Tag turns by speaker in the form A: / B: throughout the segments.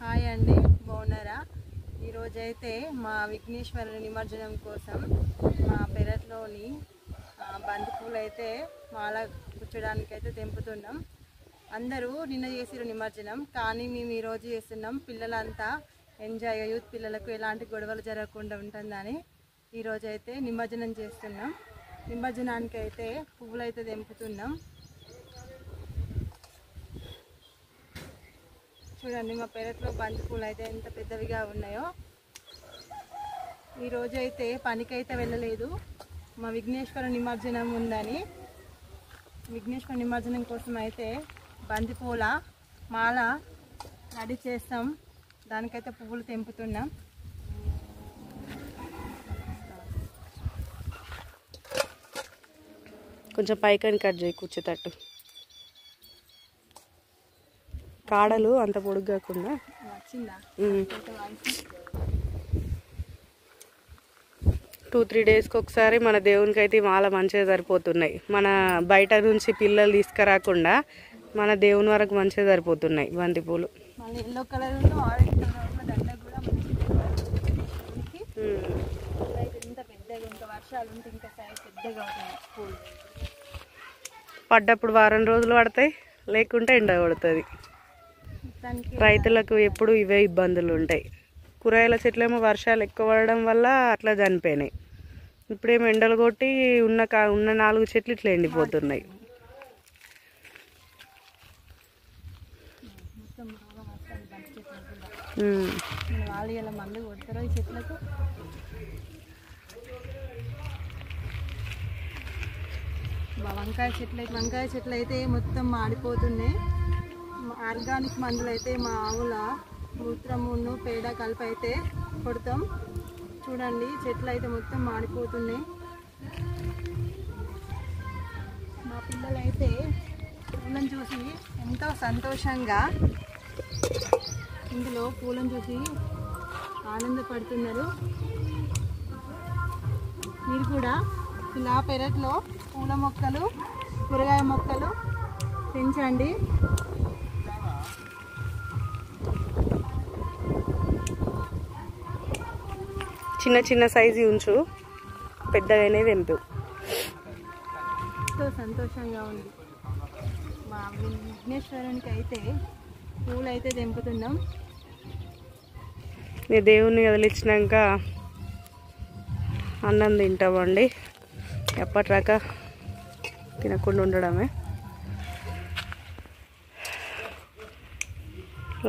A: Hi అండి, బాగున్నారా? ఈరోజైతే మా విఘ్నేశ్వరుని నిమజ్జనం కోసం మా పెరట్లోని బంతిపూలు అయితే మాల కూర్చోడానికి అయితే తెంపుతున్నాం. అందరూ నిన్న చేసిరు నిమజ్జనం, కానీ మేము ఈరోజు చేస్తున్నాం. పిల్లలంతా ఎంజాయ్, యూత్ పిల్లలకు ఎలాంటి గొడవలు జరగకుండా ఉంటుందని ఈరోజైతే నిమజ్జనం చేస్తున్నాం. నిమజ్జనానికి అయితే పువ్వులు అయితే తెంపుతున్నాం. చూడండి, మా పెరట్లో బంతిపూలు అయితే ఎంత పెద్దవిగా ఉన్నాయో. ఈరోజు అయితే పనికైతే వెళ్ళలేదు, మా విఘ్నేశ్వర నిమజ్జనం ఉందని. విఘ్నేశ్వర నిమజ్జనం కోసం అయితే బంతిపూల మాల రెడీ చేస్తాం. దానికైతే పువ్వులు తెంపుతున్నాం.
B: కొంచెం పైకని కట్ చేయి, కూర్చోతట్టు. కాడలు అంత పొడుగు కాకుండా. 2-3 డేస్కి ఒకసారి మన దేవునికి అయితే మాల మంచిగా సరిపోతున్నాయి. మన బయట నుంచి పిల్లలు తీసుకురాకుండా మన దేవుని వరకు మంచిగా సరిపోతున్నాయి బంతిపూలు.
A: ఎల్లో కలర్ ఆరెంజ్ కలర్ దండ కూడా ఇంత పెద్దగా, ఇంకా వర్షాలు ఉంటే ఇంకా సైజ్ పెద్దగా అవుతుంది. పూలు
B: పడ్డప్పుడు వారం రోజులు పడతాయి, లేకుంటే ఎండ పడుతుంది. రైతులకు ఎప్పుడు ఇవే ఇబ్బందులు ఉంటాయి. కూరగాయల చెట్లేమో వర్షాలు ఎక్కువ పడడం వల్ల అట్లా చనిపోయినాయి. ఇప్పుడేమో ఎండలు కొట్టి ఉన్న 4 చెట్లు ఇట్లా ఎండిపోతున్నాయి.
A: మందు కొడతారో ఈ చెట్లకు. వంకాయ చెట్లు అయితే మొత్తం మాడిపోతున్నాయి. ఆర్గానిక్ మందులు అయితే మా ఆవుల మూత్రమును పేడ కలిపి అయితే కొడతాం. చూడండి, చెట్లు అయితే మొత్తం మాడిపోతున్నాయి. మా పిల్లలు అయితే పూలను చూసి ఎంతో సంతోషంగా ఇందులో పూలను చూసి ఆనందపడుతున్నారు. మీరు కూడా ఇలా పెరట్లో పూల మొక్కలు, కూరగాయ మొక్కలు పెంచండి.
B: చిన్న చిన్న సైజు ఉంచు, పెద్దగానే తెంపు.
A: ఎంతో సంతోషంగా ఉంది. మా విఘ్నేశ్వరునికి అయితే పూలు అయితే తెంపుతున్నాం.
B: నీ దేవుణ్ణి వదిలించినాక అన్నం తింటామండి. ఎప్పటిరాక తినకుండా ఉండడమే.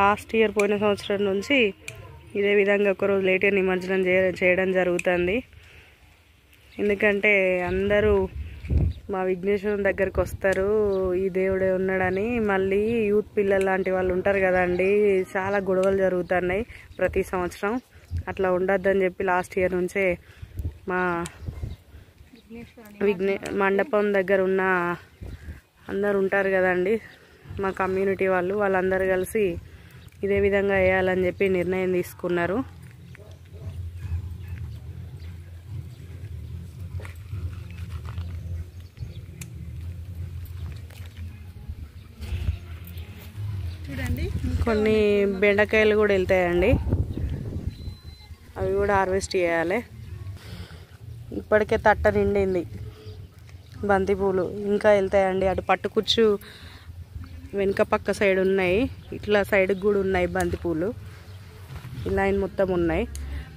B: లాస్ట్ ఇయర్ పోయిన సంవత్సరం నుంచి ఇదే విధంగా ఒకరోజు లేట్గా నిమజ్జనం చేయడం జరుగుతుంది. ఎందుకంటే అందరూ మా విఘ్నేశ్వరం దగ్గరికి వస్తారు, ఈ దేవుడే ఉన్నాడని. మళ్ళీ యూత్ పిల్లలు లాంటి వాళ్ళు ఉంటారు కదండి, చాలా గొడవలు జరుగుతున్నాయి ప్రతి సంవత్సరం. అట్లా ఉండొద్దని చెప్పి లాస్ట్ ఇయర్ నుంచే మా మండపం దగ్గర ఉన్న అందరు ఉంటారు కదండి, మా కమ్యూనిటీ వాళ్ళందరూ కలిసి ఇదే విధంగా వేయాలని చెప్పి నిర్ణయం తీసుకున్నారు.
A: చూడండి,
B: కొన్ని బెండకాయలు కూడా వెళ్తాయండి, అవి కూడా హార్వెస్ట్ చేయాలి. ఇప్పటికే తట్ట నిండింది బంతిపూలు, ఇంకా వెళ్తాయండి. అటు పట్టుకుచ్చు వెనుక పక్క సైడ్ ఉన్నాయి, ఇట్లా సైడ్కి కూడా ఉన్నాయి బంతిపూలు. ఈ లైన్ మొత్తం ఉన్నాయి.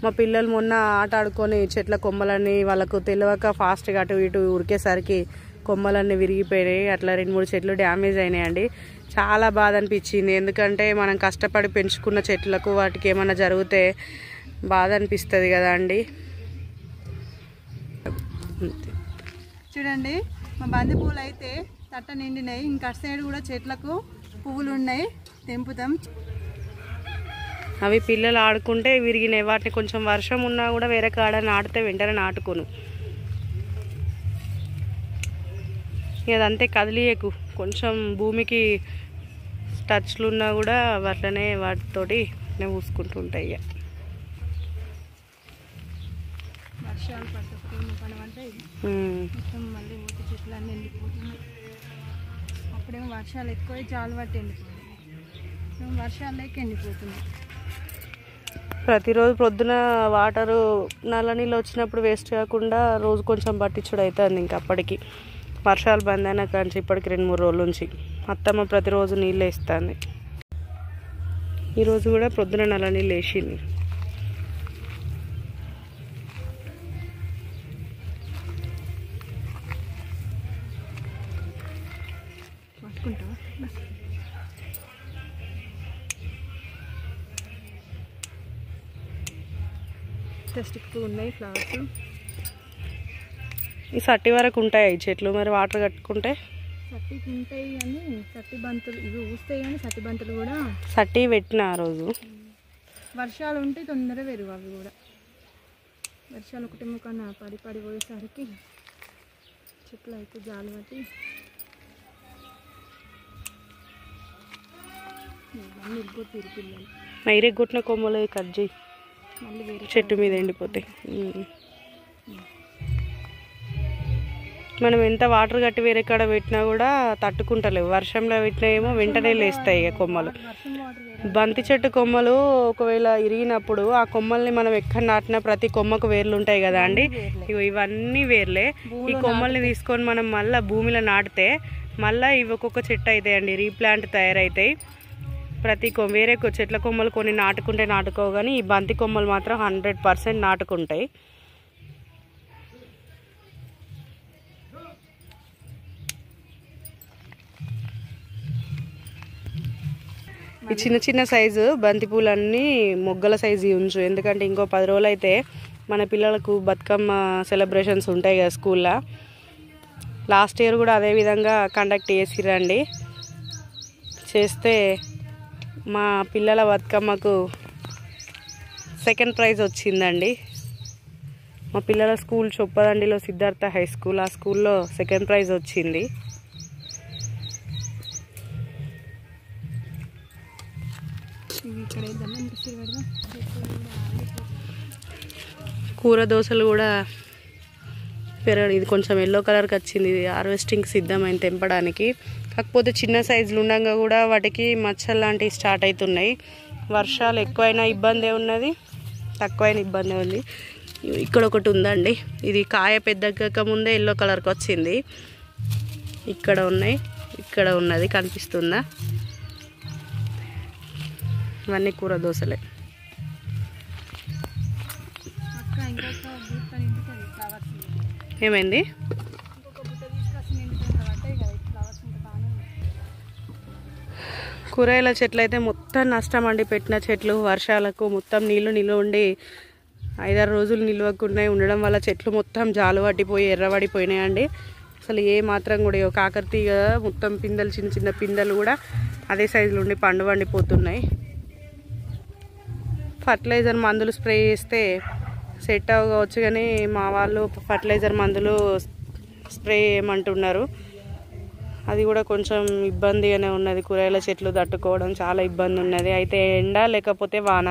B: మా పిల్లలు మొన్న ఆట ఆడుకొని చెట్ల కొమ్మలన్నీ వాళ్ళకు తెలియక ఫాస్ట్గా అటు ఇటు ఉరికేసరికి కొమ్మలన్నీ విరిగిపోయినాయి. అట్లా 2-3 చెట్లు డ్యామేజ్ అయినాయండి. చాలా బాధ అనిపించింది, ఎందుకంటే మనం కష్టపడి పెంచుకున్న చెట్లకు వాటికి ఏమైనా జరిగితే బాధ అనిపిస్తుంది కదా అండి.
A: చూడండి, మా బంతిపూలు అయితే తట్ట నిండినాయి. ఇంకా సైడ్ కూడా చెట్లకు పువ్వులు ఉన్నాయి, తెంపుతాం.
B: అవి పిల్లలు ఆడుకుంటే విరిగినాయి. వాటిని కొంచెం వర్షం ఉన్నా కూడా వేరే కాడ నాటితే వెంటనే నాటుకోను. ఇదంతే, కదిలియకు. కొంచెం భూమికి టచ్లు ఉన్నా కూడా అట్లనే వాటితోటి పూసుకుంటుంటాయి.
A: వర్షాలు పడుతుంది, మళ్ళీ ఊటి చెట్లు అన్నీ ఎండిపోతున్నాయి. అప్పుడేమో వర్షాలు ఎక్కువ జాలు పట్టి ఎండిపోయింది. వర్షాలకి ఎండిపోతుంది.
B: ప్రతిరోజు పొద్దున వాటరు నల్ల నీళ్ళు వచ్చినప్పుడు వేస్ట్ కాకుండా రోజు కొంచెం పట్టించుడు అవుతుంది. ఇంకా అప్పటికి వర్షాలు బంద్ అయినా కానీ ఇప్పటికి 2-3 రోజుల నుంచి అత్తమ్మ ప్రతిరోజు నీళ్ళు వేస్తుంది. ఈరోజు కూడా పొద్దున నల్ల నీళ్ళు వేసింది.
A: చెట్టుకు ఉన్నాయి ఫ్లవర్స్.
B: ఈ సట్టి వరకు ఉంటాయి ఈ చెట్లు, మరి వాటర్ కట్టుకుంటే
A: సట్టికి ఉంటాయి కానీ సట్టి బంతులు ఇవి ఊస్తాయి, కానీ సట్టి బంతులు కూడా
B: సట్టి పెట్టిన ఆ రోజు.
A: వర్షాలు ఉంటే తొందరగా పెరుగు అవి కూడా. వర్షాలు ఒకటి ముఖాన పడి పోయేసరికి చెట్లు అయితే జాలు పట్టి ఇవన్నీ వెళ్ళిపోతాయి పిల్లలు.
B: నైరెగ్గొట్టిన కొమ్మలు కట్ చేయి,
A: మళ్ళీ వేరే
B: చెట్టు మీద ఎండిపోతాయి. మనం ఎంత వాటర్ కట్టి వేరే కాడ పెట్టినా కూడా తట్టుకుంటలేవు. వర్షంలో పెట్టినా ఏమో వెంటనే లేస్తాయి ఇక కొమ్మలు. బంతి చెట్టు కొమ్మలు ఒకవేళ ఇరిగినప్పుడు ఆ కొమ్మల్ని మనం ఎక్కడ నాటినా ప్రతి కొమ్మకు వేర్లు ఉంటాయి కదా అండి. ఇవన్నీ వేర్లే. ఈ కొమ్మల్ని తీసుకొని మనం మళ్ళీ భూమిలో నాటితే మళ్ళీ ఇవి ఒక్కొక్క చెట్టు అవుతాయండి, రీప్లాంట్ తయారవుతాయి. ప్రతి వేరే చెట్ల కొమ్మలు కొన్ని నాటుకుంటే నాటుకోవు, కానీ ఈ బంతి కొమ్మలు మాత్రం 100% నాటుకుంటాయి. ఈ చిన్న చిన్న సైజు బంతి పూలన్నీ మొగ్గల సైజు ఉంచు, ఎందుకంటే ఇంకో 10 రోజులు అయితే మన పిల్లలకు బతుకమ్మ సెలబ్రేషన్స్ ఉంటాయి కదా స్కూల్లో. లాస్ట్ ఇయర్ కూడా అదే విధంగా కండక్ట్ చేసిరండి. చేస్తే మా పిల్లల బతుకమ్మకు 2nd ప్రైజ్ వచ్చిందండి. మా పిల్లల స్కూల్ చొప్పదండిలో సిద్ధార్థ హై స్కూల్, ఆ స్కూల్లో 2nd ప్రైజ్ వచ్చింది. కూర దోశలు కూడా ఇది కొంచెం ఎల్లో కలర్కి వచ్చింది. ఇది హార్వెస్టింగ్ సిద్ధమైంది తెంపడానికి. కాకపోతే చిన్న సైజులు ఉండగా కూడా వాటికి మచ్చలు లాంటివి స్టార్ట్ అవుతున్నాయి. వర్షాలు ఎక్కువైనా ఇబ్బందే ఉన్నది, తక్కువైనా ఇబ్బందే ఉంది. ఇక్కడ ఒకటి ఉందండి, ఇది కాయ పెద్దగా ముందే ఎల్లో కలర్కి వచ్చింది. ఇక్కడ ఉన్నాయి, ఇక్కడ ఉన్నది కనిపిస్తుందా? ఇవన్నీ కూర దోశలే. ఏమైంది? కూరగాయల చెట్లు అయితే మొత్తం నష్టం అండి. పెట్టిన చెట్లు వర్షాలకు మొత్తం నీళ్ళు ఉండి 5-6 రోజులు నిల్వకుండా ఉండడం వల్ల చెట్లు మొత్తం జాలు పట్టిపోయి ఎర్రబడిపోయినాయండి. అసలు ఏ మాత్రం కూడా కాకరతీగ మొత్తం పిందెలు, చిన్న చిన్న పిందెలు కూడా అదే సైజులో ఉండి పండిపోతున్నాయి. ఫర్టిలైజర్ మందులు స్ప్రే చేస్తే సెట్ అవ్వచ్చు, కానీ మా వాళ్ళు ఫర్టిలైజర్ మందులు స్ప్రే చేయమంటున్నారు. అది కూడా కొంచెం ఇబ్బందిగానే ఉన్నది. కూరగాయల చెట్లు తట్టుకోవడం చాలా ఇబ్బంది ఉన్నది. అయితే ఎండ లేకపోతే వాన.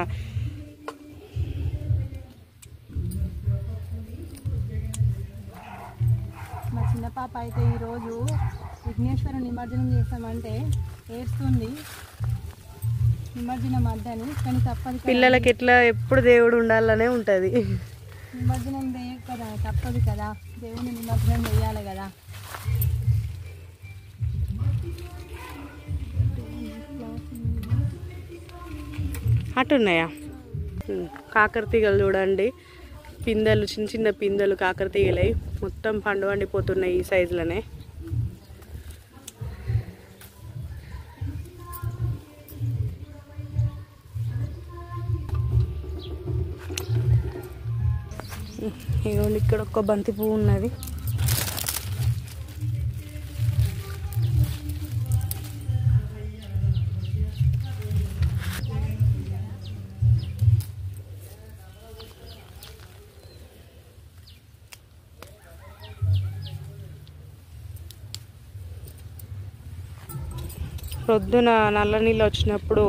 A: మా చిన్న పాప అయితే ఈరోజు విఘ్నేశ్వర నిమజ్జనం చేస్తామంటే ఏడుస్తుంది, నిమజ్జనం అడ్డని. కానీ తప్పదు,
B: పిల్లలకి ఎట్లా ఎప్పుడు దేవుడు ఉండాలనే ఉంటుంది.
A: నిమజ్జనం కదా, తప్పదు కదా, దేవుని నిమజ్జనం చేయాలి కదా.
B: అటున్నాయా కాకరతీగలు చూడండి, పిందెలు, చిన్న చిన్న పిందెలు కాకరతీగలై మొత్తం పండిపోతున్నాయి ఈ సైజులోనే. ఇదిగోండి ఇక్కడ ఒక్క బంతి పువ్వు ఉన్నది. ప్రొద్దున నల్ల నీళ్ళు వచ్చినప్పుడు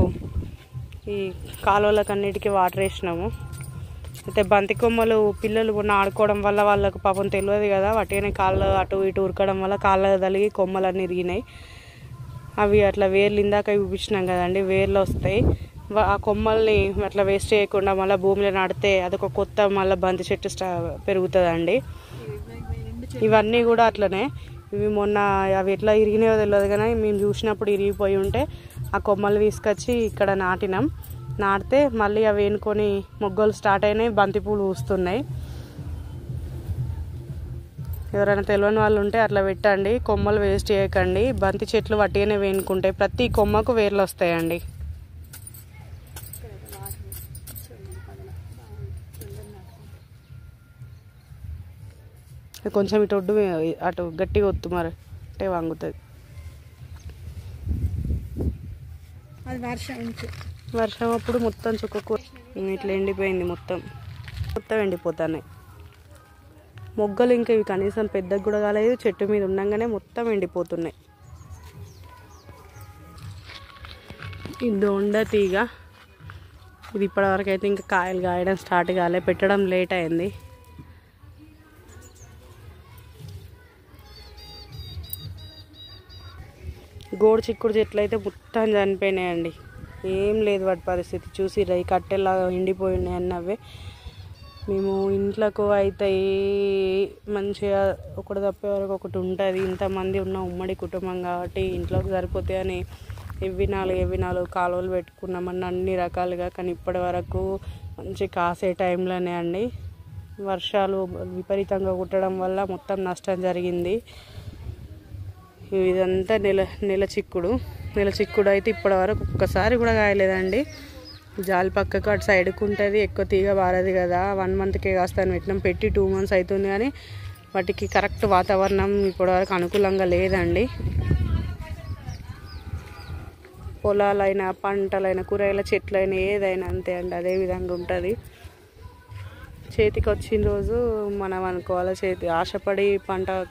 B: ఈ కాలువలకన్నిటికీ వాటర్ వేసినాము. అయితే బంతి కొమ్మలు పిల్లలు ఆడుకోవడం వల్ల వాళ్ళకు పాపం తెలియదు కదా, వాటినే కాళ్ళు అటు ఇటు ఉరకడం వల్ల కాళ్ళ తలిగి కొమ్మలన్నీ ఇరిగినాయి. అవి అట్లా వేర్లు ఇందాక చూపించినాం కదండి, వేర్లు వస్తాయి. ఆ కొమ్మల్ని అట్లా వేస్ట్ చేయకుండా మళ్ళీ భూమిలో నాటితే అదొక కొత్త మళ్ళీ బంతి చెట్టు పెరుగుతుందండి. ఇవన్నీ కూడా అట్లనే. ఇవి మొన్న అవి ఎట్లా ఇరిగినాయో తెలియదు కానీ మేము చూసినప్పుడు ఇరిగిపోయి ఉంటే ఆ కొమ్మలు తీసుకొచ్చి ఇక్కడ నాటితే మళ్ళీ అవి వేనుకొని మొగ్గలు స్టార్ట్ అయినాయి, బంతిపూలు పూస్తున్నాయి. ఎవరైనా తెలియని వాళ్ళు ఉంటే అట్లా పెట్టండి, కొమ్మలు వేస్ట్ చేయకండి. బంతి చెట్లు వట్టిగానే వేనుకుంటాయి, ప్రతి కొమ్మకు వేర్లు వస్తాయండి. కొంచెం ఇటు ఒడ్డు అటు గట్టిగా ఒత్తు మరి అంటే వంగుతుంది. వర్షం అప్పుడు మొత్తం చుక్కకు ఇట్లా ఎండిపోయింది, మొత్తం ఎండిపోతున్నాయి మొగ్గలు. ఇంకా ఇవి కనీసం పెద్దగా కూడా కాలేదు, చెట్టు మీద ఉండగానే మొత్తం ఎండిపోతున్నాయి. ఈ దొండ తీగ ఇది ఇప్పటివరకు అయితే ఇంకా కాయలు కాయడం స్టార్ట్ కాలే, పెట్టడం లేట్ అయింది. గోడు చిక్కుడు చెట్లు అయితే మొత్తం చనిపోయినాయండి, ఏం లేదు వాటి పరిస్థితి. చూసి రై కట్టెలాగా ఎండిపోయి ఉన్నాయి అన్నవే. మేము ఇంట్లోకి అయితే మంచిగా ఒకటి తప్పే వరకు ఒకటి ఉంటుంది. ఇంతమంది ఉన్న ఉమ్మడి కుటుంబం కాబట్టి ఇంట్లోకి సరిపోతాయని ఎవ్వి నాలుగు కాలువలు పెట్టుకున్నామని అన్ని రకాలుగా. కానీ ఇప్పటి వరకు మంచి కాసే టైంలోనే అండి వర్షాలు విపరీతంగా కుట్టడం వల్ల మొత్తం నష్టం జరిగింది. ఇదంతా నెల చిక్కుడు అయితే ఇప్పటి వరకు ఒక్కసారి కూడా కాయలేదండి. జాలి పక్కకు అటు సైడ్కి ఉంటుంది, ఎక్కువ తీగ బారది కదా. 1 మంత్కే కాస్తాను పెట్టినాం, పెట్టి 2 మంత్స్ అవుతుంది కానీ వాటికి కరెక్ట్ వాతావరణం ఇప్పటివరకు అనుకూలంగా లేదండి. పొలాలైనా పంటలైనా కూరగాయల చెట్లైనా ఏదైనా అంతే అండి, అదే విధంగా ఉంటుంది. చేతికి వచ్చిన రోజు మనం అనుకోవాలి, ఆశపడి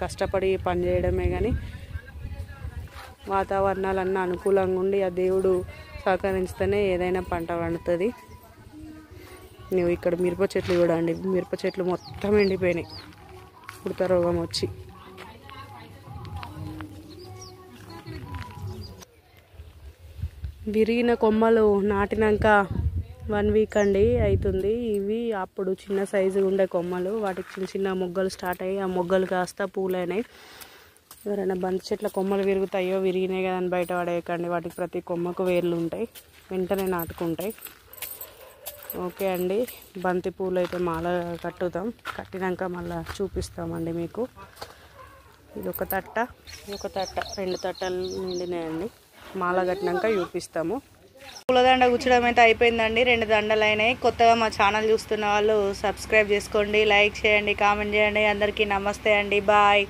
B: కష్టపడి పని చేయడమే కానీ వాతావరణాలన్నీ అనుకూలంగా ఉండి ఆ దేవుడు సహకరిస్తేనే ఏదైనా పంట పండుతుంది. నువ్వు ఇక్కడ మిరప చెట్లు చూడండి, మిరప చెట్లు మొత్తం ఎండిపోయినాయి ఉడత రోగం వచ్చి. విరిగిన కొమ్మలు నాటినాక 1 వీక్ అండి అవుతుంది. ఇవి అప్పుడు చిన్న సైజు ఉండే కొమ్మలు, వాటికి చిన్న మొగ్గలు స్టార్ట్ అయ్యి ఆ మొగ్గలు కాస్త పూలైనాయి. ఎవరైనా బంతి చెట్ల కొమ్మలు విరుగుతాయో విరిగినాయి కదా అని బయట పడేయకండి, వాటికి ప్రతి కొమ్మకు వేర్లు ఉంటాయి, వెంటనే నాటుకుంటాయి. ఓకే అండి, బంతి పూలు అయితే మాల కట్టినాక మళ్ళీ చూపిస్తామండి మీకు. ఇది ఒక తట్ట 2 తట్టలు నిండినాయండి, మాల కట్టినాక చూపిస్తాము. పూలదండ కూర్చోడం అయితే అయిపోయిందండి, 2 దండలు అయినాయి. కొత్తగా మా ఛానల్ చూస్తున్న వాళ్ళు సబ్స్క్రైబ్ చేసుకోండి, లైక్ చేయండి, కామెంట్ చేయండి. అందరికీ నమస్తే అండి, బాయ్.